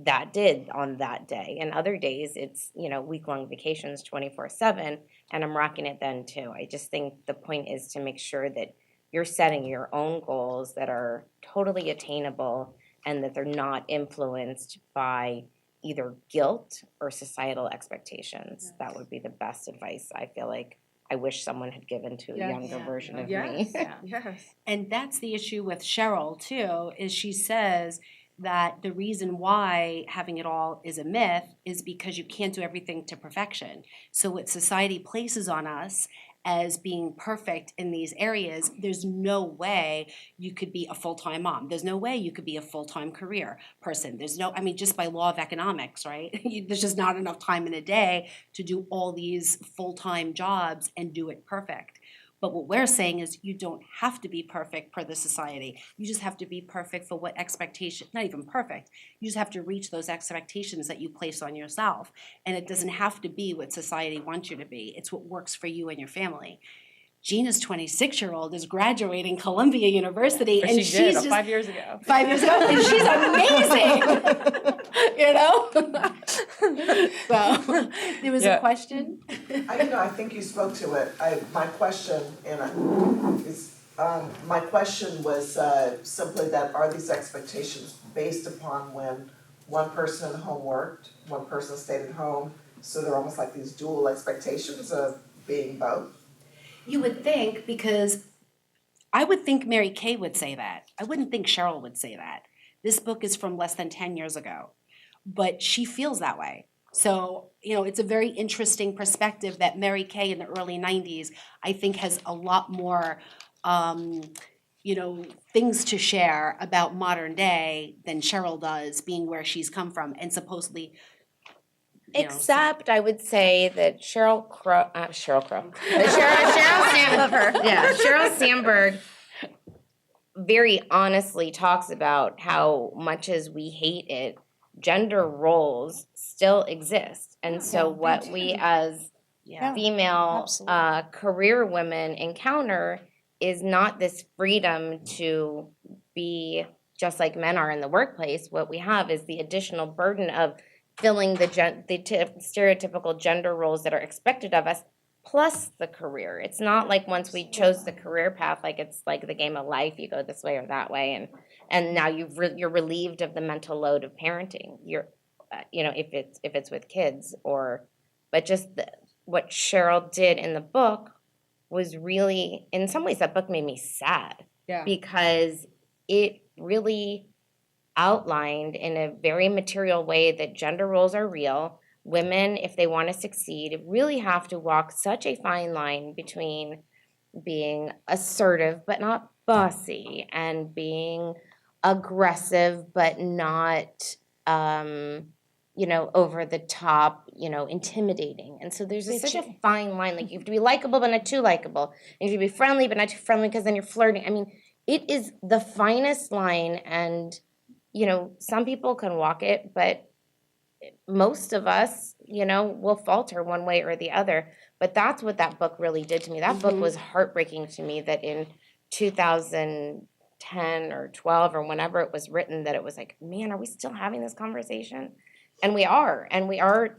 that did on that day. And other days it's, week-long vacations 24/7, and I'm rocking it then too. I just think the point is to make sure that you're setting your own goals that are totally attainable and that they're not influenced by either guilt or societal expectations. That would be the best advice I feel like I wish someone had given to a younger version of me. Yes. And that's the issue with Cheryl too, is she says that the reason why having it all is a myth is because you can't do everything to perfection. So what society places on us as being perfect in these areas, there's no way you could be a full-time mom. There's no way you could be a full-time career person. Just by law of economics, right? There's just not enough time in a day to do all these full-time jobs and do it perfect. But what we're saying is you don't have to be perfect per the society. You just have to be perfect for what expectation, not even perfect. You just have to reach those expectations that you place on yourself. And it doesn't have to be what society wants you to be. It's what works for you and your family. Gina's 26-year-old is graduating Columbia University, But and she she's did just 5 years ago. 5 years ago, and she's amazing. So there was a Yeah. question. I think you spoke to it. My question was simply that are these expectations based upon when one person at home worked, one person stayed at home, so they're almost like these dual expectations of being both? You would think, because I would think Mary Kay would say that. I wouldn't think Cheryl would say that. This book is from less than 10 years ago, but she feels that way. So, it's a very interesting perspective that Mary Kay in the early 90s, I think, has a lot more, things to share about modern day than Cheryl does, being where she's come from and supposedly. Except I would say that Cheryl Sandberg very honestly talks about how much as we hate it, gender roles still exist. And so what we as female absolutely. career women encounter is not this freedom to be just like men are in the workplace. What we have is the additional burden of filling the stereotypical gender roles that are expected of us, plus the career. It's not like once we chose the career path, like it's like the game of life, you go this way or that way, and now you're relieved of the mental load of parenting. You're, if it's with kids but just what Cheryl did in the book was really, in some ways, that book made me sad. Yeah. Because it really outlined in a very material way that gender roles are real. Women, if they want to succeed, really have to walk such a fine line between being assertive but not bossy, and being aggressive but not over the top, intimidating. And so there's such a fine line. Like, you have to be likable but not too likable. You have to be friendly but not too friendly, because then you're flirting. I mean, it is the finest line, and some people can walk it, but most of us, will falter one way or the other. But that's what that book really did to me. That book was heartbreaking to me, that in 2010 or 12 or whenever it was written, that it was like, man, are we still having this conversation? And we are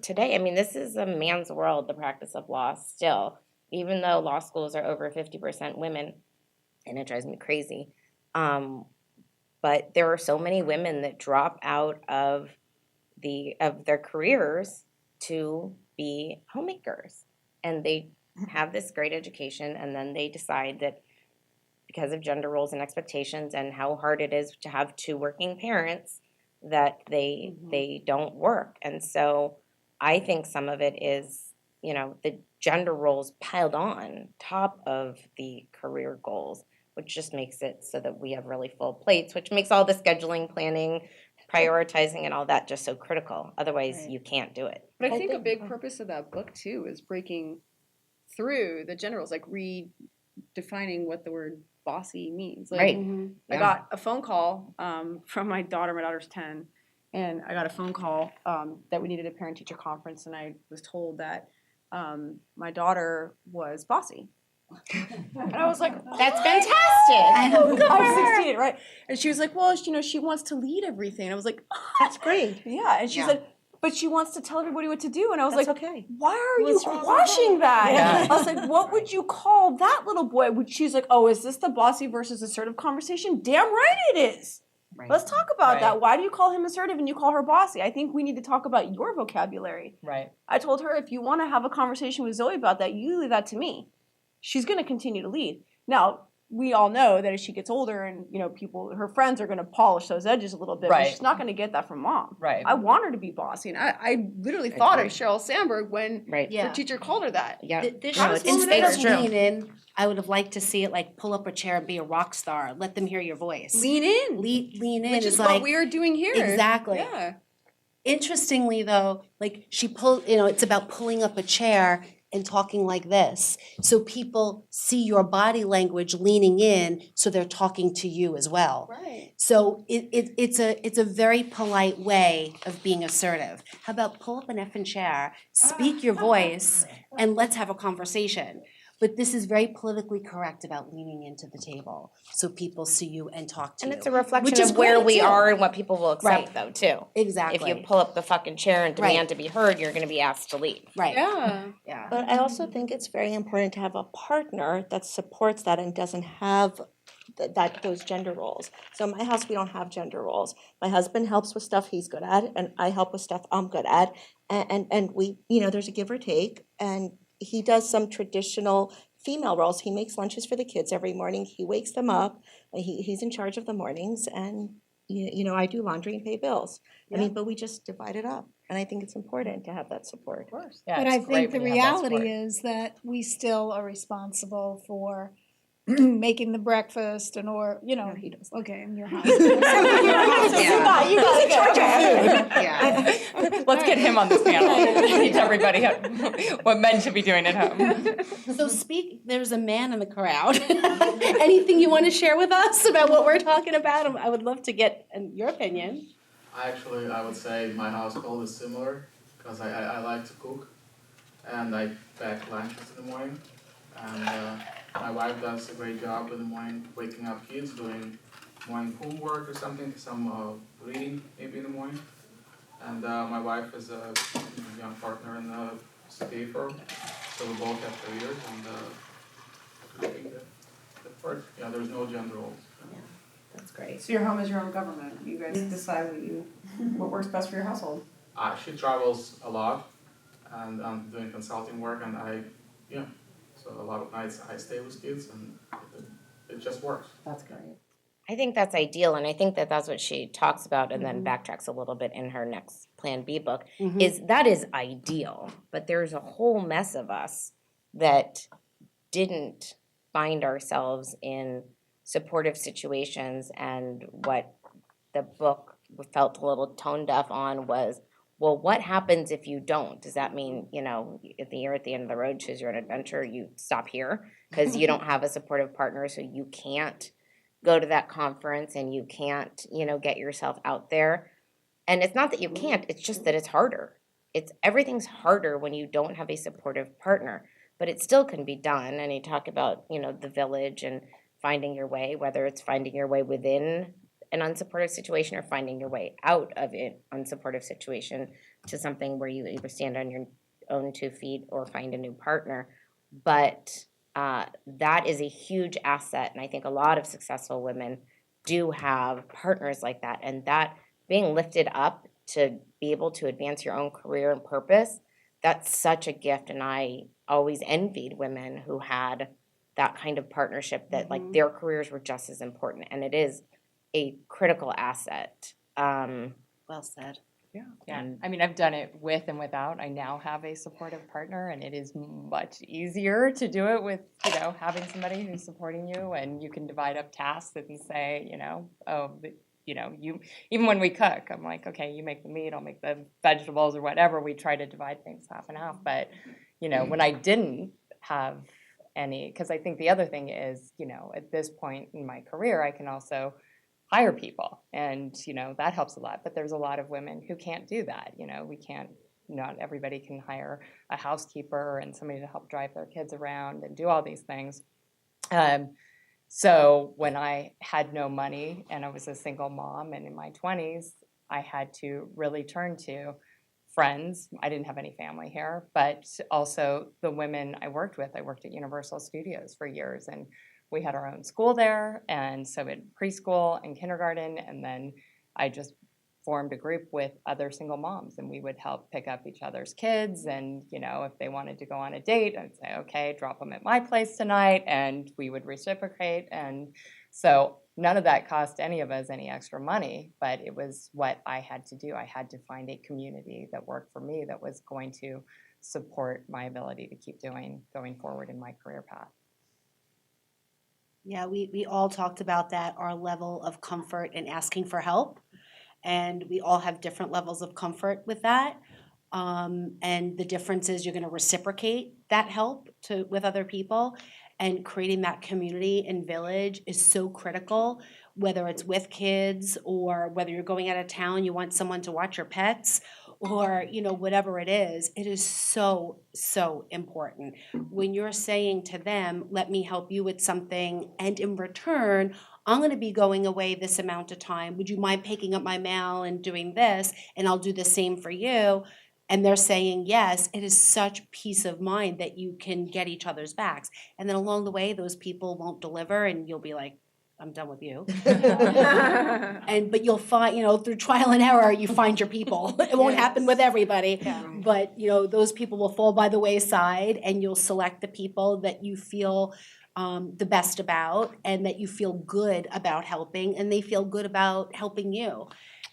today. I mean, this is a man's world, the practice of law still, even though law schools are over 50% women, and it drives me crazy. But there are so many women that drop out of their careers to be homemakers, and they have this great education, and then they decide that because of gender roles and expectations and how hard it is to have two working parents, that they don't work. And so I think some of it is, the gender roles piled on top of the career goals, which just makes it so that we have really full plates, which makes all the scheduling, planning, prioritizing, and all that just so critical. Otherwise, you can't do it. But I think a big purpose of that book too is breaking through the generals, like redefining what the word bossy means. Like, Right. I got a phone call from my daughter. My daughter's 10, and I got a phone call that we needed a parent-teacher conference, and I was told that my daughter was bossy. And I was like, That's fantastic. I'm 16, right? And she was like, well, she wants to lead everything. And I was like, That's great. yeah. And she said, but she wants to tell everybody what to do. And I was That's like, okay. why are you What's wrong with quashing that? Yeah. I was like, what would you call that little boy? She's like, oh, is this the bossy versus assertive conversation? Damn right it is. Right. Let's talk about Right. that. Why do you call him assertive and you call her bossy? I think we need to talk about your vocabulary. Right. I told her, if you want to have a conversation with Zoe about that, you leave that to me. She's going to continue to lead. Now, we all know that as she gets older and, her friends are going to polish those edges a little bit, but Right. she's not going to get that from mom. Right. I want her to be bossy. And I literally thought of Agree. Sheryl Sandberg when Right. her teacher called her that. Yeah. This No, shows it's- instead it's of true. lean in, I would have liked to see it like pull up a chair and be a rock star. Let them hear your voice. Lean in. Lean in Which is is like what we are doing here. Exactly. Yeah. Interestingly, though, like she pulled, it's about pulling up a chair and talking like this. So people see your body language leaning in, so they're talking to you as well. Right. So it's a very polite way of being assertive. How about pull up an effing chair, speak your voice, and let's have a conversation. But this is very politically correct about leaning into the table, so people see you and talk to And you. it's a reflection Which is of where great, we too. are and what people will accept, Right. though, too. Exactly. If you pull up the fucking chair and Right. demand to be heard, you're going to be asked to leave. Right. Yeah. Yeah. But I also think it's very important to have a partner that supports that and doesn't have those gender roles. So in my house, we don't have gender roles. My husband helps with stuff he's good at, and I help with stuff I'm good at. And we, there's a give or take, and he does some traditional female roles. He makes lunches for the kids every morning. He wakes them up. He's in charge of the mornings, and I do laundry and pay bills. I mean, but we just divide it up, and I think it's important to have that support. Of course. Yeah, But it's I great think the when you have that reality support. is that we still are responsible for making the breakfast he does. okay, in your house. Yeah. You got it. Yeah. Let's get him on this panel. Teach everybody what men should be doing at home. So there's a man in the crowd. Anything you want to share with us about what we're talking about? I would love to get your opinion. Actually, I would say my household is similar because I like to cook and I pack lunches in the morning. And my wife does a great job in the morning, waking up kids, doing morning homework or something, some reading maybe in the morning. And my wife is a young partner in the CPA firm, so we both have careers, and I think that works. Yeah, there's no gender roles. That's great. So your home is your own government. You guys decide what works best for your household. She travels a lot, and I'm doing consulting work, and so a lot of nights I stay with kids, and it just works. That's great. I think that's ideal, and I think that that's what she talks about and then backtracks a little bit in her next Plan B book, is ideal, but there's a whole mess of us that didn't find ourselves in supportive situations, and what the book felt a little tone deaf on was, well, what happens if you don't? Does that mean, if you're at the end of the road, choose your own adventure, you stop here because you don't have a supportive partner, so you can't go to that conference and you can't, get yourself out there. And it's not that you can't, it's just that it's harder. Everything's harder when you don't have a supportive partner, but it still can be done. And you talk about, the village and finding your way, whether it's finding your way within an unsupportive situation or finding your way out of an unsupportive situation to something where you either stand on your own 2 feet or find a new partner. But that is a huge asset, and I think a lot of successful women do have partners like that, and that being lifted up to be able to advance your own career and purpose, that's such a gift. And I always envied women who had that kind of partnership, that like their careers were just as important, and it is a critical asset. Well said. Yeah, I mean, I've done it with and without. I now have a supportive partner, and it is much easier to do it with, having somebody who's supporting you, and you can divide up tasks and say, you, even when we cook, I'm like, okay, you make the meat, I'll make the vegetables or whatever. We try to divide things half and half. But, when I didn't have any, because I think the other thing is, at this point in my career, I can also hire people, and that helps a lot. But there's a lot of women who can't do that. We can't not everybody can hire a housekeeper and somebody to help drive their kids around and do all these things. So when I had no money and I was a single mom and in my 20s, I had to really turn to friends. I didn't have any family here, but also the women I worked with. I worked at Universal Studios for years, and we had our own school there, and so in preschool and kindergarten, and then I just formed a group with other single moms, and we would help pick up each other's kids, and if they wanted to go on a date, I'd say, okay, drop them at my place tonight, and we would reciprocate. And so none of that cost any of us any extra money, but it was what I had to do. I had to find a community that worked for me, that was going to support my ability to keep going forward in my career path. Yeah, we all talked about that, our level of comfort in asking for help. And we all have different levels of comfort with that. And the difference is you're going to reciprocate that help with other people. And creating that community and village is so critical, whether it's with kids or whether you're going out of town, you want someone to watch your pets, or whatever it is so, so important. When you're saying to them, let me help you with something, and in return, I'm going to be going away this amount of time. Would you mind picking up my mail and doing this? And I'll do the same for you. And they're saying yes. It is such peace of mind that you can get each other's backs. And then along the way, those people won't deliver, and you'll be like, I'm done with you. But you'll find, through trial and error, you find your people. It won't happen with everybody, but those people will fall by the wayside, and you'll select the people that you feel the best about, and that you feel good about helping, and they feel good about helping you.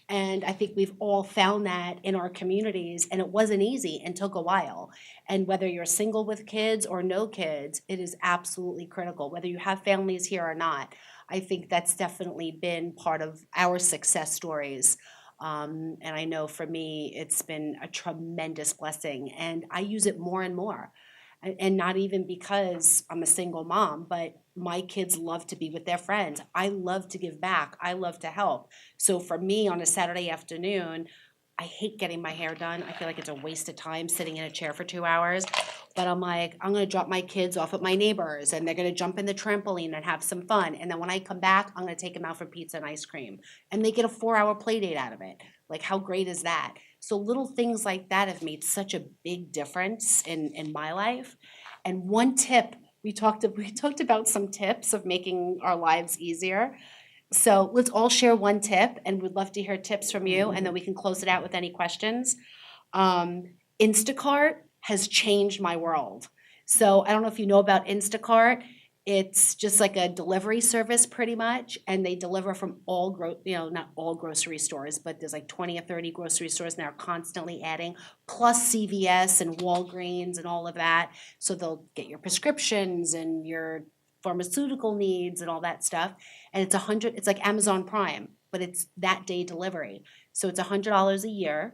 And I think we've all found that in our communities, and it wasn't easy and took a while. And whether you're single with kids or no kids, it is absolutely critical, whether you have families here or not. I think that's definitely been part of our success stories. And I know for me, it's been a tremendous blessing, and I use it more and more. And not even because I'm a single mom, but my kids love to be with their friends. I love to give back. I love to help. So for me, on a Saturday afternoon, I hate getting my hair done. I feel like it's a waste of time sitting in a chair for 2 hours. But I'm like, I'm going to drop my kids off at my neighbors, and they're going to jump in the trampoline and have some fun. And then when I come back, I'm going to take them out for pizza and ice cream. And they get a 4-hour play date out of it. Like, how great is that? So little things like that have made such a big difference in my life. And one tip, we talked about some tips of making our lives easier. So let's all share one tip, and we'd love to hear tips from you, and then we can close it out with any questions. Instacart has changed my world. So I don't know if you know about Instacart. It's just like a delivery service pretty much, and they deliver from not all grocery stores, but there's like 20 or 30 grocery stores now constantly adding, plus CVS and Walgreens and all of that. So they'll get your prescriptions and your pharmaceutical needs and all that stuff. And it's like Amazon Prime, but it's that day delivery. So it's $100 a year.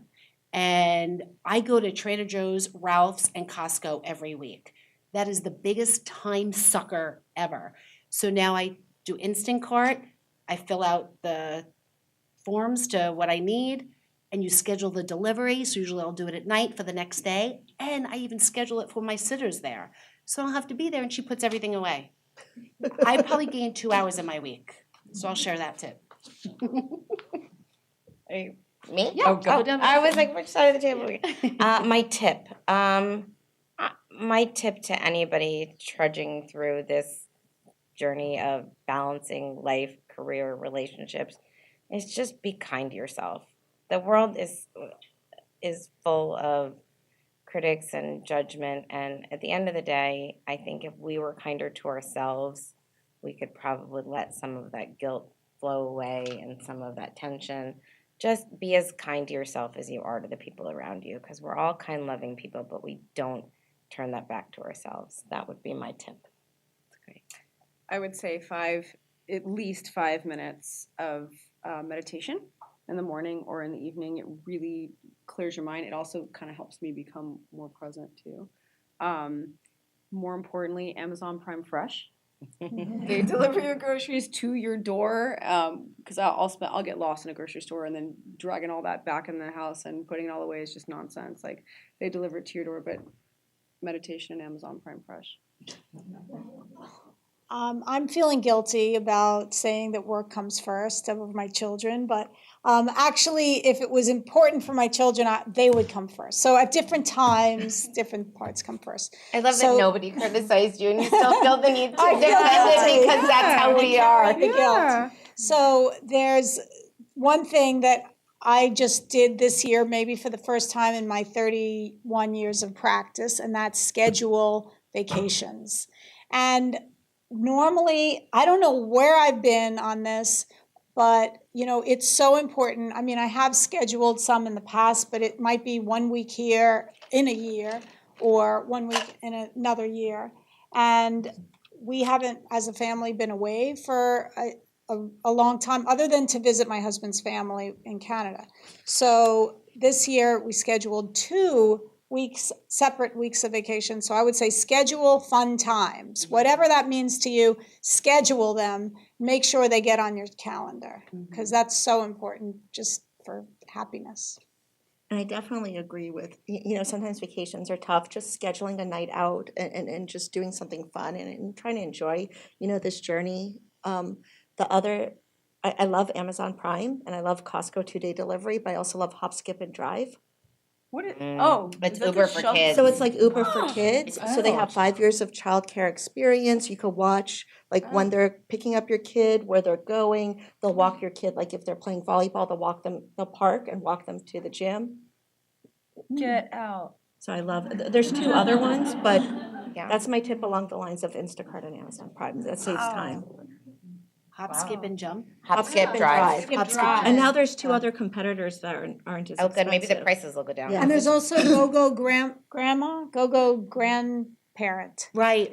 And I go to Trader Joe's, Ralph's, and Costco every week. That is the biggest time sucker ever. So now I do Instacart, I fill out the forms to what I need, and you schedule the delivery. So usually I'll do it at night for the next day, and I even schedule it for my sitters there. So I don't have to be there, and she puts everything away. I probably gained 2 hours in my week, so I'll share that tip. Me? Yeah, go down. I was like, which side of the table? My tip to anybody trudging through this journey of balancing life, career, relationships is just be kind to yourself. The world is full of critics and judgment, and at the end of the day, I think if we were kinder to ourselves, we could probably let some of that guilt flow away and some of that tension. Just be as kind to yourself as you are to the people around you, because we're all kind, loving people, but we don't turn that back to ourselves. That would be my tip. That's great. I would say at least 5 minutes of meditation in the morning or in the evening. It really clears your mind. It also kind of helps me become more present too. More importantly, Amazon Prime Fresh They deliver your groceries to your door, because I'll get lost in a grocery store and then dragging all that back in the house and putting it all away is just nonsense. Like, they deliver it to your door, but meditation and Amazon Prime Fresh. I'm feeling guilty about saying that work comes first over my children, but actually, if it was important for my children, they would come first. So at different times, different parts come first. I love So- that nobody criticized you and you still feel the need to I feel defend it guilty. because that's how we are. The guilt. So there's one thing that I just did this year, maybe for the first time in my 31 years of practice, and that's schedule vacations. And normally, I don't know where I've been on this, but it's so important. I mean, I have scheduled some in the past, but it might be 1 week here in a year or 1 week in another year. And we haven't, as a family, been away for a long time, other than to visit my husband's family in Canada. So this year, we scheduled 2 weeks, separate weeks of vacation. So I would say schedule fun times. Whatever that means to you, schedule them. Make sure they get on your calendar, because that's so important just for happiness. And I definitely agree with, sometimes vacations are tough, just scheduling a night out and just doing something fun and trying to enjoy, this journey. I love Amazon Prime and I love Costco 2-day delivery, but I also love Hop, Skip, and Drive. What is, It's is that Uber the for shuttle? kids. So it's like Uber for kids. So they have Oh. 5 years of childcare experience. You could watch when they're picking up your kid, where they're going. They'll walk your kid, like if they're playing volleyball, they'll park and walk them to the gym. Get out. So I love, there's 2 other ones, but Yeah. that's my tip along the lines of Instacart and Amazon Prime. That saves time. Hop, skip, and jump. Hop, skip, drive. Skip, drive. And now there's 2 other competitors that aren't as Oh, expensive. good. Maybe the prices will go down. Yeah. And there's also Go-Go Grandma, Go-Go Grandparent. Right,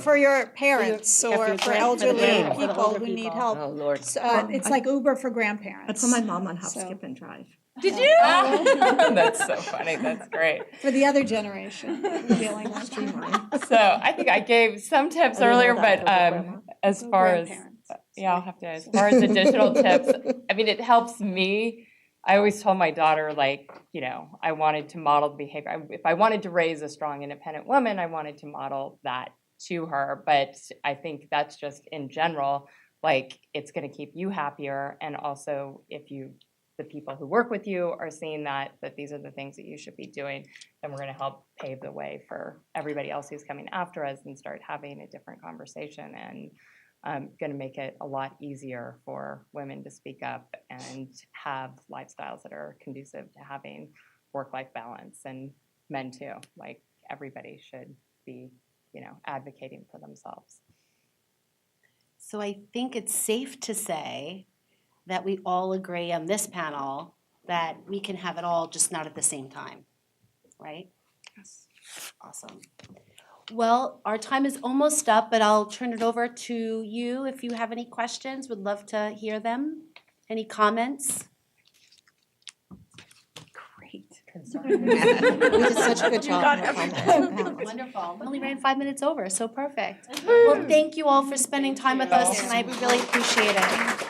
For your parents yeah, for or your for grand- for the elderly grand- for the people older who need people. help. Oh, Lord. So, it's like Uber for grandparents. I put my mom on Hop, So- Skip, and Drive. Did you? That's so funny. That's great. For the other generation dealing with Streamline. So I think I gave some tips I didn't know earlier, that but for grandma. as far as grandparents. yeah, I'll have to. As far as additional tips, I mean, it helps me. I always told my daughter, I wanted to model the behavior. If I wanted to raise a strong, independent woman, I wanted to model that to her. But I think that's just in general, it's going to keep you happier, and also if the people who work with you are seeing that these are the things that you should be doing, then we're going to help pave the way for everybody else who's coming after us and start having a different conversation, and going to make it a lot easier for women to speak up and have lifestyles that are conducive to having work-life balance, and men too. Everybody should be, advocating for themselves. So I think it's safe to say that we all agree on this panel that we can have it all, just not at the same time, right? Yes. Awesome. Well, our time is almost up, but I'll turn it over to you if you have any questions. Would love to hear them. Any comments? Great. We did such a good job. got on the everything. comments. Wonderful. We only ran 5 minutes over, so perfect. Well, thank you all for spending time with us tonight. We really appreciate it.